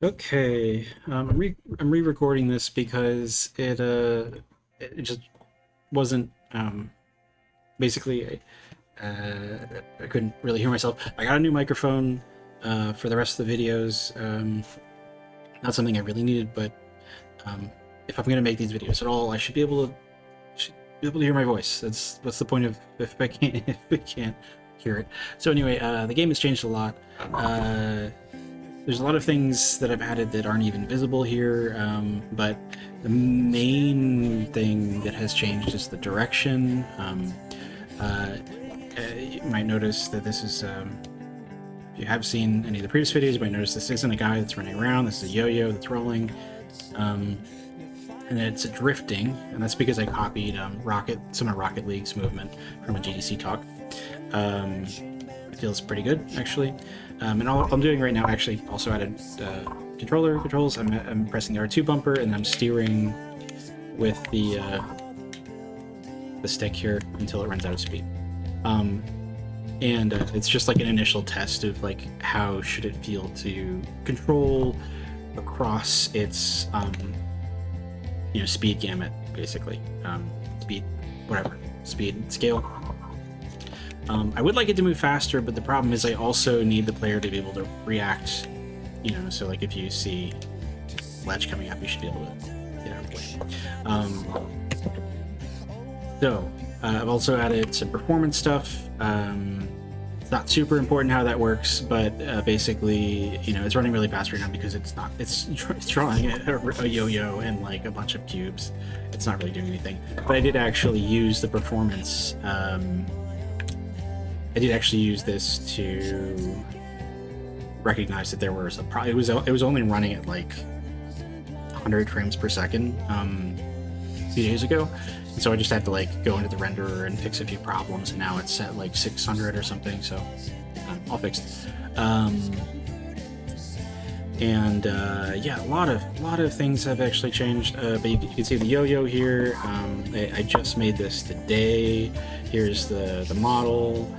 Okay, I'm re-recording this because it just wasn't basically I couldn't really hear myself. I got a new microphone for the rest of the videos. Not something I really needed, but if I'm gonna make these videos at all, I should be able to hear my voice. What's the point of if I can't if I can't hear it. So anyway, the game has changed a lot. There's a lot of things that I've added that aren't even visible here, but the main thing that has changed is the direction. You might notice that this is, if you have seen any of the previous videos, you might notice this isn't a guy that's running around, this is a yo-yo that's rolling. And it's drifting, and that's because I copied some of Rocket League's movement from a GDC talk. It feels pretty good, actually. And all I'm doing right now, actually, also added controls. I'm pressing the R2 bumper, and I'm steering with the stick here until it runs out of speed. And it's just like an initial test of like how should it feel to control across its speed gamut, basically. Speed scale. I would like it to move faster, but the problem is I also need the player to be able to react, so like if you see ledge coming up, you should be able to get out of the way. I've also added some performance stuff. It's not super important how that works, but basically, it's running really fast right now because it's drawing a yo-yo and like a bunch of cubes. It's not really doing anything. But I did actually use the performance. I did actually use this to recognize that there was it was only running at like 100 frames per second a few days ago. And so I just had to like go into the renderer and fix a few problems, and now it's set like 600 or something, so all fixed. Yeah, a lot of things have actually changed, but you can see the yo-yo here. I just made this today. Here's the model.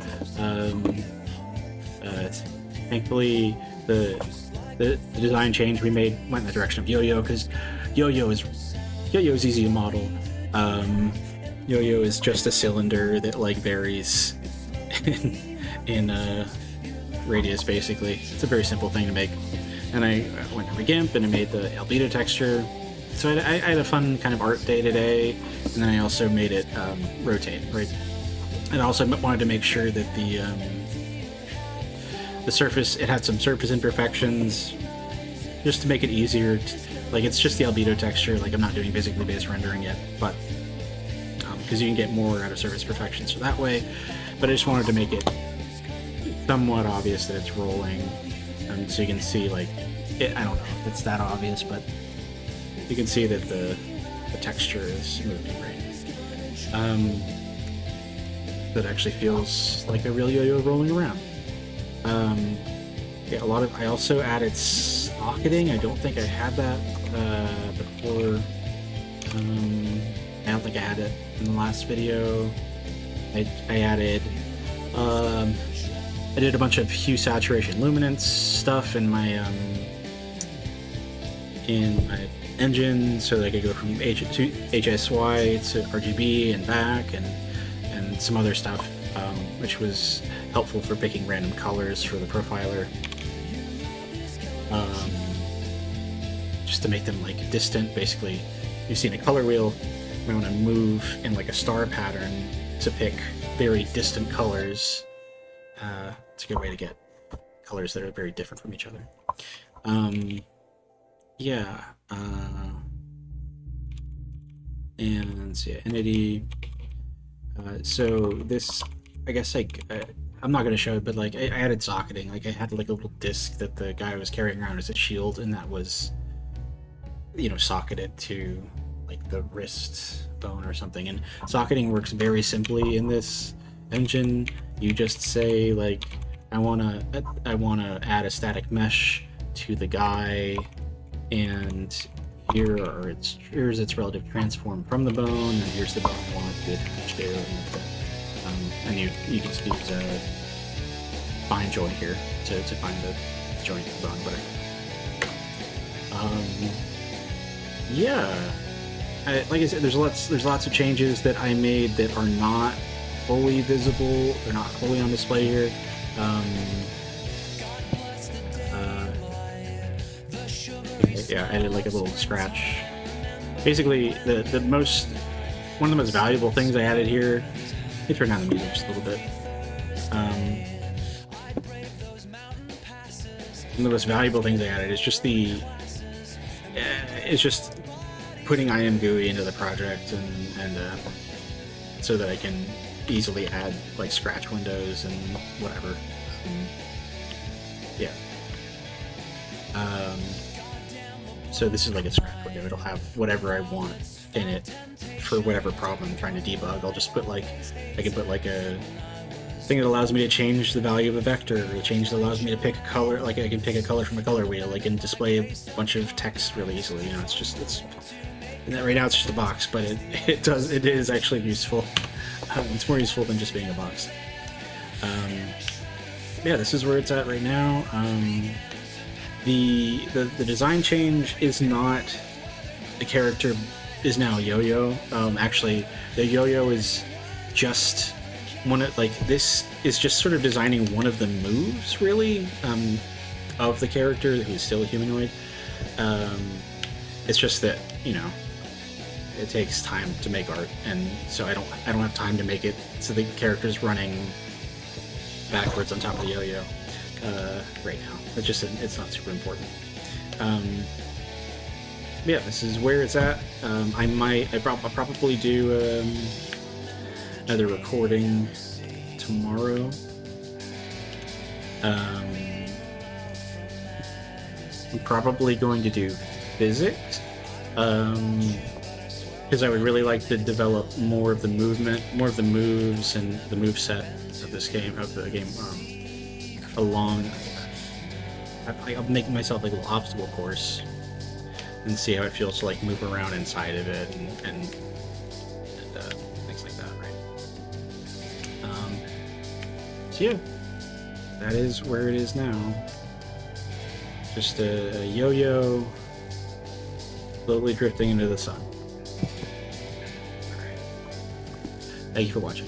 Thankfully, the design change we made went in the direction of yo-yo, because yo-yo is easy to model. Yo-yo is just a cylinder that like varies in radius, basically. It's a very simple thing to make. And I went to GIMP and I made the albedo texture. So I had a fun kind of art day today, and then I also made it rotate, right? And I also wanted to make sure that the surface, it had some surface imperfections, just to make it easier like it's just the albedo texture, like I'm not doing physically based rendering yet, but because you can get more out of surface perfections so that way. But I just wanted to make it somewhat obvious that it's rolling, and so you can see like I don't know if it's that obvious, but you can see that the texture is moving, right? That actually feels like a real yo-yo rolling around. Yeah, I also added socketing. I don't think I had that before. I don't think I had it in the last video. I added I did a bunch of hue, saturation, luminance stuff in my engine, so that I could go from HSY to RGB and back, and some other stuff, which was helpful for picking random colors for the profiler, just to make them like distant. Basically, you've seen a color wheel. We want to move in like a star pattern to pick very distant colors. It's a good way to get colors that are very different from each other. Yeah. And yeah, entity. So this, I guess, like I'm not gonna show it, but like I added socketing. Like I had like a little disc that the guy was carrying around as a shield, and that was, socketed to like the wrist bone or something. And socketing works very simply in this engine. You just say like, I wanna add a static mesh to the guy, and here's its relative transform from the bone, and here's the bone I want to attach to, and you just use a fine joint here to find the joint of the bone, whatever. Yeah, like I said, there's lots of changes that I made that are not fully visible. They're not fully on display here. Yeah, I added like a little scratch. Basically, one of the most valuable things I added here. Let me turn down the music just a little bit. One of the most valuable things I added is just it's just putting IMGUI into the project and so that I can easily add like scratch windows and whatever. Yeah. So this is like a scratch window. It'll have whatever I want in it for whatever problem I'm trying to debug. I'll just put I can put like a thing that allows me to change the value of a vector, or a change that allows me to pick a color. Like I can pick a color from a color wheel. I can display a bunch of text really easily. You know, right now it's just a box, but it is actually useful. It's more useful than just being a box. Yeah, this is where it's at right now. The design change is not the character is now Yo-Yo. Actually, the Yo-Yo is just this is just sort of designing one of the moves, really, of the character who's still a humanoid. It's just that, you know, it takes time to make art, and so I don't have time to make it so the character's running backwards on top of the yo-yo right now. It's not super important. Yeah, this is where it's at. I'll probably do another recording tomorrow. I'm probably going to do physics, because I would really like to develop more of the movement, more of the moves, and the move set of the game along. I'll make myself like a little obstacle course and see how it feels to like move around inside of it and things like that, right? So yeah, that is where it is now. Just a yo-yo slowly drifting into the sun. All right. Thank you for watching.